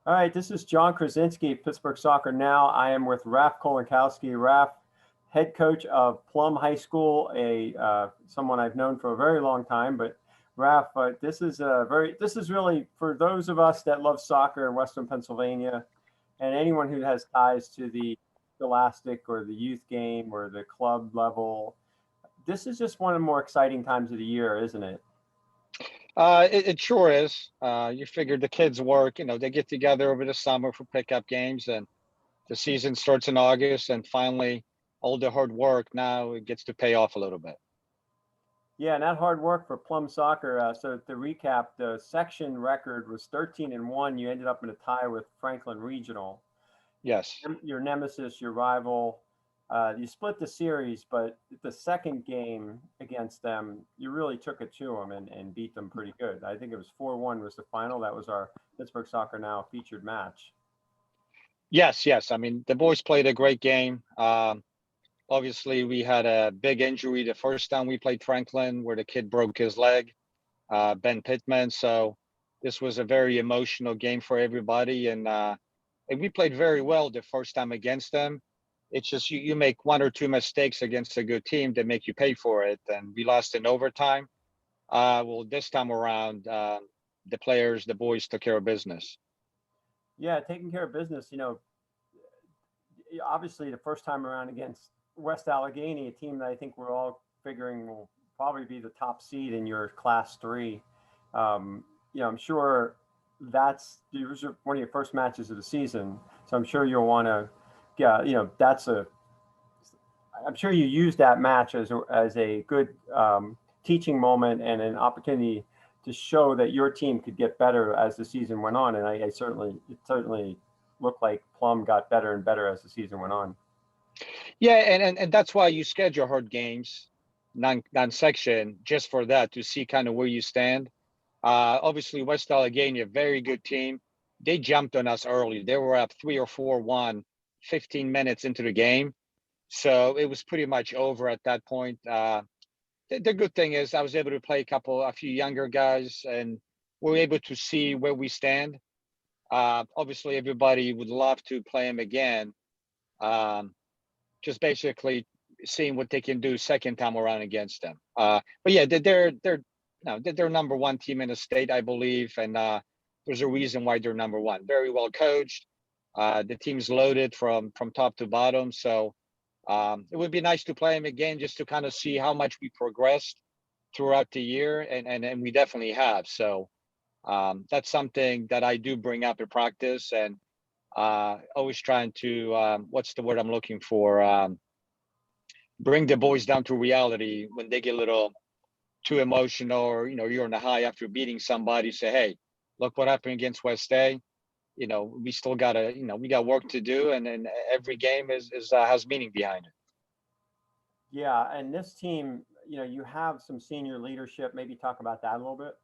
All right, this is John Krysinsky, Pittsburgh Soccer Now. I am with Raf Kolankowski. Raf, head coach of Plum High School, someone I've known for a very long time. But Raf, this is really for those of us that love soccer in Western Pennsylvania, and anyone who has ties to the Scholastic or the youth game or the club level. This is just one of the more exciting times of the year, isn't it? It sure is. You figure the kids work, they get together over the summer for pickup games, and the season starts in August, and finally all the hard work now it gets to pay off a little bit. Yeah, and that hard work for Plum Soccer. So to recap, the section record was 13-1. You ended up in a tie with Franklin Regional. Yes. Your nemesis, your rival. You split the series, but the second game against them, you really took it to them and beat them pretty good. I think it was 4-1 was the final. That was our Pittsburgh Soccer Now featured match. Yes. I mean, the boys played a great game. Obviously, we had a big injury the first time we played Franklin, where the kid broke his leg, Ben Pittman. So this was a very emotional game for everybody, and we played very well the first time against them. It's just you make one or two mistakes against a good team, they make you pay for it. And we lost in overtime. Well, this time around, the boys took care of business. Yeah, taking care of business. Obviously the first time around against West Allegheny, a team that I think we're all figuring will probably be the top seed in your Class 3. I'm sure that's one of your first matches of the season, so I'm sure you'll want to. Yeah, I'm sure you use that match as a good teaching moment and an opportunity to show that your team could get better as the season went on. And it certainly looked like Plum got better and better as the season went on. Yeah, and that's why you schedule hard games, non-section, just for that, to see kind of where you stand. Obviously, West Allegheny, a very good team. They jumped on us early. They were up 3 or 4-1, 15 minutes into the game. So it was pretty much over at that point. The good thing is I was able to play a few younger guys, and we're able to see where we stand. Obviously, everybody would love to play them again. Just basically seeing what they can do second time around against them. But yeah, they're number one team in the state, I believe, and there's a reason why they're number one. Very well coached. The team's loaded from top to bottom, so it would be nice to play them again just to kind of see how much we progressed throughout the year, and we definitely have. So that's something that I do bring up in practice, and always trying to what's the word I'm looking for? Bring the boys down to reality when they get a little too emotional, or you're on a high after beating somebody. Say, hey, look what happened against West A. We still gotta, we got work to do, and every game has meaning behind it. Yeah, and this team, you have some senior leadership. Maybe talk about that a little bit.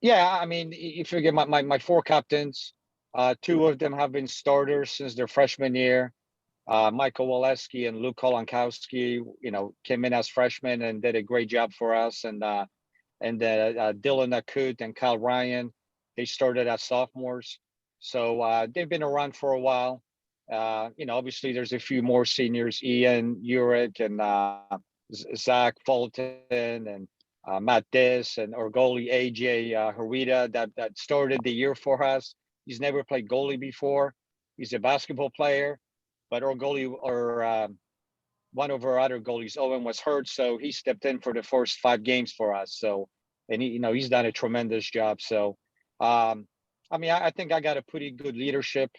Yeah, I mean, you figure my four captains, two of them have been starters since their freshman year. Michael Waleski and Luke Kolankowski, came in as freshmen and did a great job for us. And Dylan Akut and Kyle Ryan, they started as sophomores. So they've been around for a while. Obviously there's a few more seniors, Ian Urick and Zach Fulton and Matt Dis and our goalie AJ Harita that started the year for us. He's never played goalie before. He's a basketball player, but our goalie, or one of our other goalies, Owen, was hurt, so he stepped in for the first 5 games for us. So, and he's done a tremendous job. So, I mean, I think I got a pretty good leadership,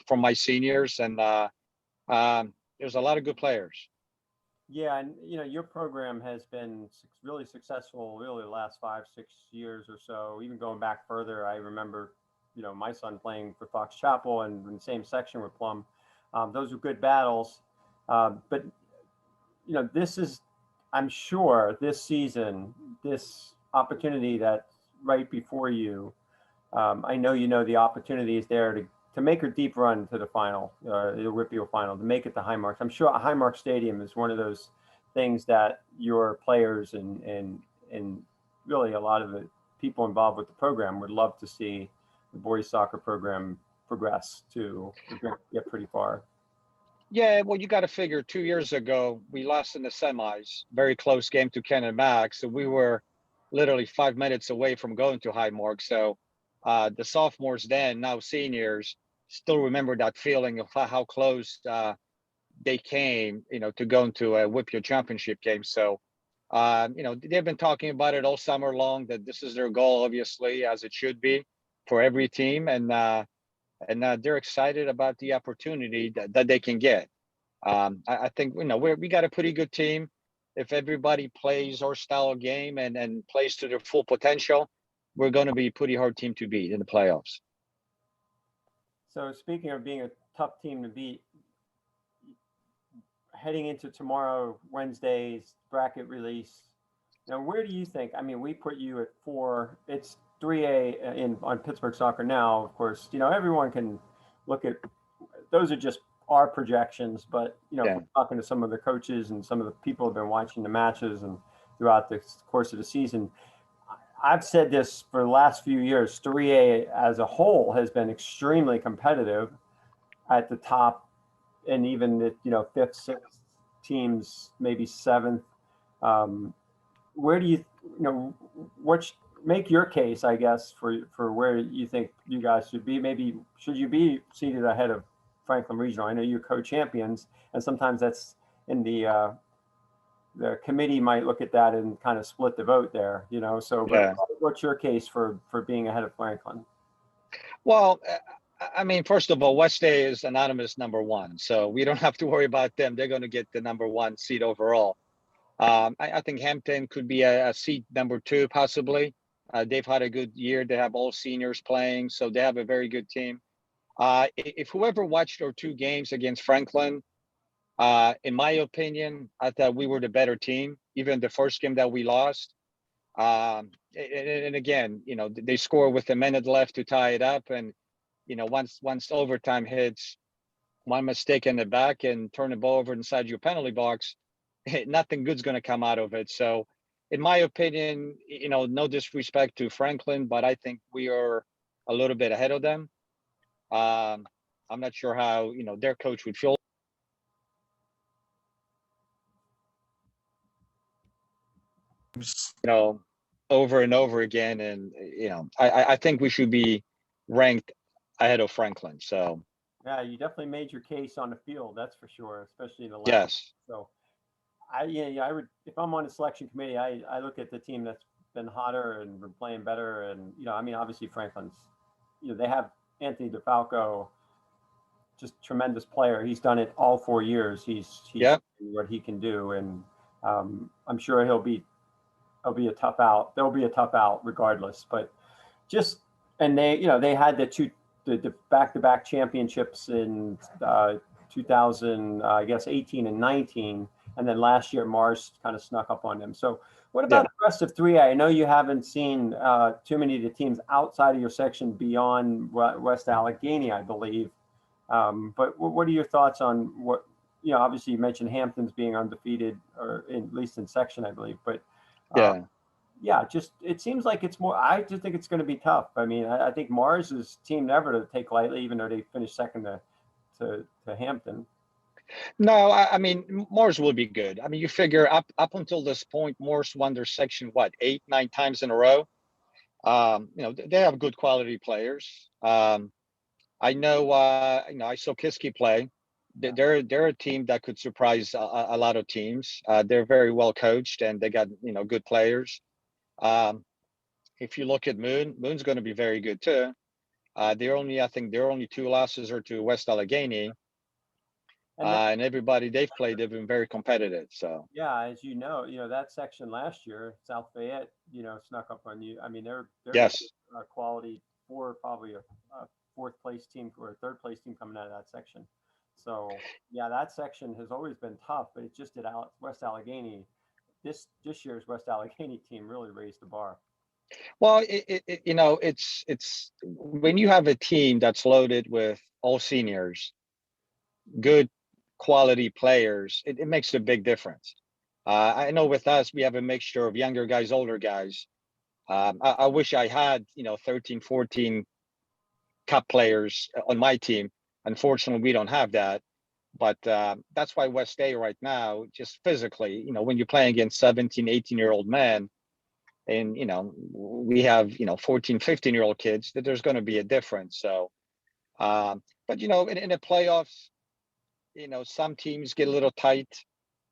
from my seniors, and there's a lot of good players. Yeah, and your program has been really successful, really the last 5-6 years or so. Even going back further, I remember, my son playing for Fox Chapel and in the same section with Plum. Those were good battles, but this is, I'm sure, this season, this opportunity that's right before you. I know the opportunity is there to make a deep run to the final, the WPIAL final, to make it to Highmark. I'm sure Highmark Stadium is one of those things that your players and really a lot of the people involved with the program would love to see the boys soccer program progress to get pretty far. Yeah, well, you got to figure 2 years ago, we lost in the semis, very close game to Ken and Max. So we were literally 5 minutes away from going to Highmark. So the sophomores then, now seniors, still remember that feeling of how close they came, to go into a WPIAL championship game. So, they've been talking about it all summer long, that this is their goal, obviously, as it should be for every team. And they're excited about the opportunity that they can get. I think we got a pretty good team. If everybody plays our style of game and plays to their full potential, we're going to be a pretty hard team to beat in the playoffs. So speaking of being a tough team to beat, heading into tomorrow, Wednesday's bracket release, now where do you think? I mean, we put you at 4. It's 3A on Pittsburgh Soccer Now. Of course, everyone can look at those are just our projections, but Yeah. talking to some of the coaches and some of the people who have been watching the matches and throughout the course of the season, I've said this for the last few years. 3A as a whole has been extremely competitive at the top, and even the fifth, sixth teams, maybe seventh. Where do make your case, I guess, for where you think you guys should be? Maybe should you be seated ahead of Franklin Regional? I know you're co-champions, and sometimes that's in the committee might look at that and kind of split the vote there, So, Yeah. what's your case for being ahead of Franklin? Well, I mean, first of all, West A is anonymous number 1, so we don't have to worry about them. They're going to get the number 1 seed overall. I think Hampton could be a seed number 2, possibly. They've had a good year. They have all seniors playing, so they have a very good team. If whoever watched our 2 games against Franklin, in my opinion, I thought we were the better team, even the first game that we lost. And again, they score with a minute left to tie it up. And, once overtime hits, one mistake in the back and turn the ball over inside your penalty box, nothing good's going to come out of it. So, in my opinion, no disrespect to Franklin, but I think we are a little bit ahead of them. I'm not sure how, their coach would feel. Over and over again. And, I think we should be ranked ahead of Franklin. So, yeah, you definitely made your case on the field. That's for sure, especially in the last. Yes. So, I would, if I'm on the selection committee, I look at the team that's been hotter and been playing better. And, I mean, obviously Franklin's, they have Anthony DeFalco, just tremendous player. He's done it all 4 years. He's what he can do. And I'm sure he'll be a tough out. There'll be a tough out regardless, but and they had the back-to-back championships in 2000, I guess 18 and 19. And then last year, Mars kind of snuck up on them. So what about the rest of 3A? I know you haven't seen too many of the teams outside of your section beyond West Allegheny, I believe. But what are your thoughts on what, obviously you mentioned Hampton's being undefeated, or at least in section, I believe. But it seems like it's more, I just think it's going to be tough. I mean, I think Mars is team never to take lightly, even though they finished second to Hampton. No, I mean, Mars will be good. I mean, you figure up until this point, Mars won their section, 8, 9 times in a row. They have good quality players. I know, I saw Kiski play. They're a team that could surprise a lot of teams. They're very well coached, and they got, good players. If you look at Moon's going to be very good too. I think their only 2 losses are to West Allegheny. And everybody they've played, they've been very competitive. So yeah, as that section last year, South Fayette, snuck up on you. I mean, they're yes, a quality probably a 4th place team or a 3rd place team coming out of that section. So yeah, that section has always been tough, but it just did West Allegheny. This year's West Allegheny team really raised the bar. Well, it's when you have a team that's loaded with all seniors, good quality players, it makes a big difference. I know with us, we have a mixture of younger guys, older guys. I wish I had, 13, 14 cup players on my team. Unfortunately, we don't have that. But that's why West A right now, just physically, when you're playing against 17, 18-year-old men, and, we have, 14, 15-year-old kids, that there's going to be a difference. So, but, in the playoffs, some teams get a little tight.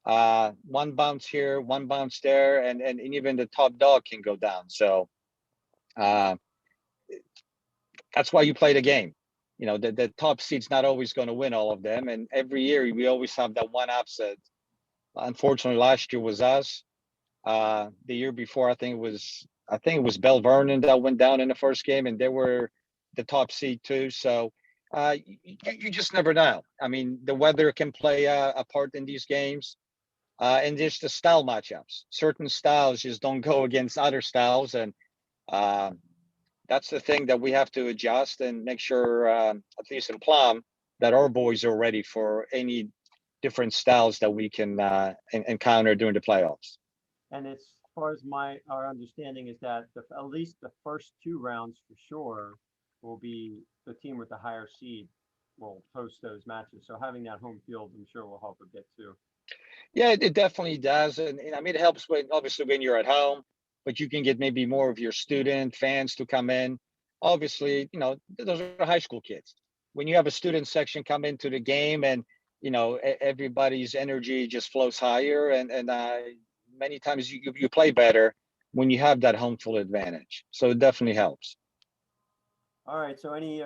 One bounce here, one bounce there, and even the top dog can go down. So that's why you play the game. The top seed's not always going to win all of them. And every year we always have that one upset. Unfortunately, last year was us. The year before, I think it was Bell Vernon that went down in the first game, and they were the top seed too. So you just never know. I mean, the weather can play a part in these games. And there's the style matchups. Certain styles just don't go against other styles. And that's the thing that we have to adjust and make sure, at least in Plum, that our boys are ready for any different styles that we can encounter during the playoffs. And as far as our understanding is that at least the first 2 rounds for sure will be the team with the higher seed will host those matches. So having that home field, I'm sure, will help a bit too. Yeah, it definitely does. And I mean, it helps obviously when you're at home, but you can get maybe more of your student fans to come in. Obviously, those are high school kids. When you have a student section come into the game and, everybody's energy just flows higher, and many times you play better when you have that home field advantage. So it definitely helps. All right. So any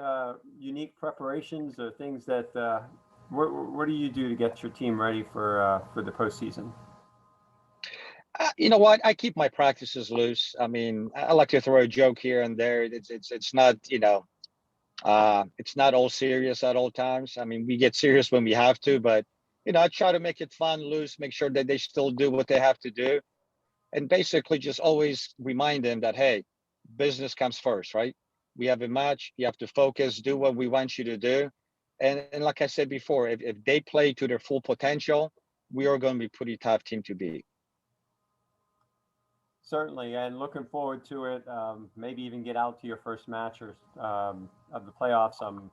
unique preparations or things that what do you do to get your team ready for the postseason? You know what? I keep my practices loose. I mean, I like to throw a joke here and there. It's not it's not all serious at all times. I mean, we get serious when we have to, but I try to make it fun, loose, make sure that they still do what they have to do, and basically just always remind them that, hey, business comes first, right? We have a match. You have to focus, do what we want you to do. And like I said before, if they play to their full potential, we are going to be a pretty tough team to beat. Certainly, and looking forward to it. Maybe even get out to your first match or of the playoffs. I'm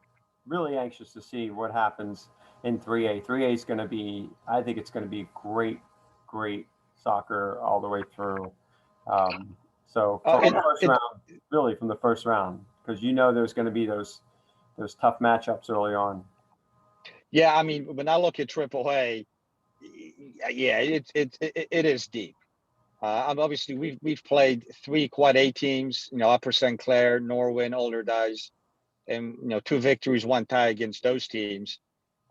really anxious to see what happens in 3A. 3A is going to be, I think it's going to be great, great soccer all the way through. So from the first round, really from the first round, because there's going to be those tough matchups early on. Yeah, I mean, when I look at AAA, yeah, it is deep. Obviously, we've played 3 Quad A teams, Upper St. Clair, Norwin, Alderdice, and 2 victories, 1 tie against those teams.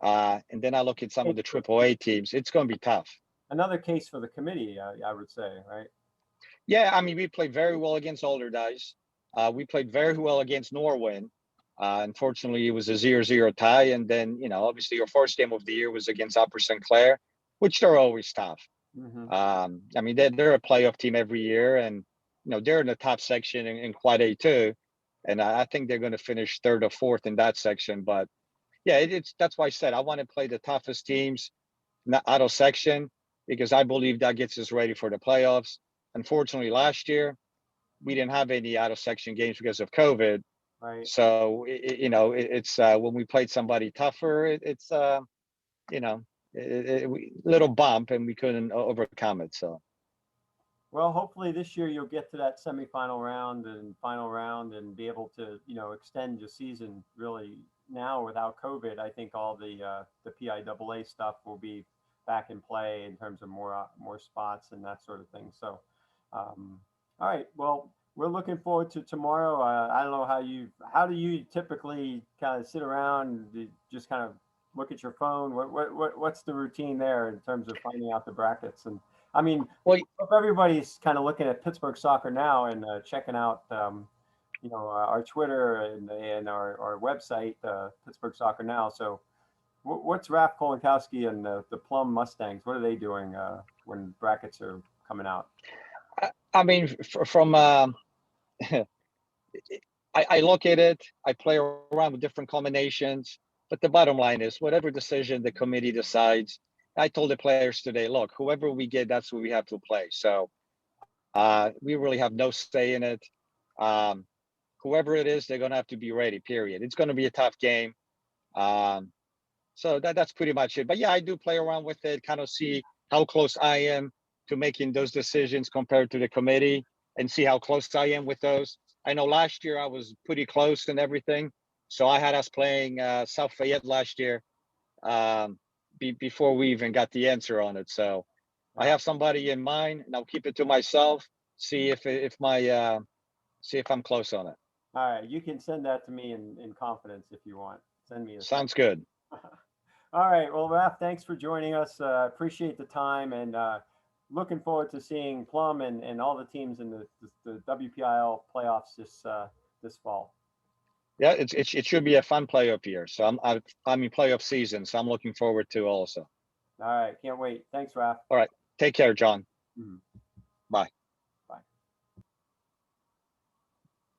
And then I look at some of the AAA teams. It's going to be tough. Another case for the committee, I would say, right? Yeah, I mean, we played very well against Alderdice. We played very well against Norwin. Unfortunately, it was a 0-0 tie. And then, obviously, your first game of the year was against Upper St. Clair, which they're always tough. Mm-hmm. I mean, they're a playoff team every year, and they're in the top section in Quad A too, and I think they're going to finish 3rd or 4th in that section. But yeah, that's why I said I want to play the toughest teams out of section, because I believe that gets us ready for the playoffs. Unfortunately, last year we didn't have any out of section games because of COVID. Right. So it's when we played somebody tougher, it's little bump, and we couldn't overcome it. So, well, hopefully this year you'll get to that semifinal round and final round and be able to, extend your season. Really, now without COVID, I think all the PIAA stuff will be back in play in terms of more spots and that sort of thing. So, all right, well, we're looking forward to tomorrow. I don't know how do you typically kind of sit around and just kind of look at your phone? What's the routine there in terms of finding out the brackets? And I mean, well, if everybody's kind of looking at Pittsburgh soccer now and checking out, our Twitter and our website, Pittsburgh Soccer Now. So, what's Raf Kolankowski and the Plum Mustangs? What are they doing when brackets are coming out? I mean, from I look at it, I play around with different combinations, but the bottom line is whatever decision the committee decides. I told the players today, look, whoever we get, that's what we have to play. So we really have no say in it. whoever it is, they're gonna have to be ready. Period. It's gonna be a tough game. So that's pretty much it. But yeah, I do play around with it, kind of see how close I am to making those decisions compared to the committee, and see how close I am with those. I know last year I was pretty close and everything. So I had us playing South Fayette last year, before we even got the answer on it. So I have somebody in mind, and I'll keep it to myself. See if I'm close on it. All right, you can send that to me in confidence if you want. Send me a Sounds good. All right. Well, Raf, thanks for joining us. Appreciate the time, and looking forward to seeing Plum and all the teams in the WPIAL playoffs this fall. Yeah, it should be a fun playoff year. So I'm in playoff season, so I'm looking forward to also. All right. Can't wait. Thanks, Raf. All right. Take care, John. Mhm. Bye.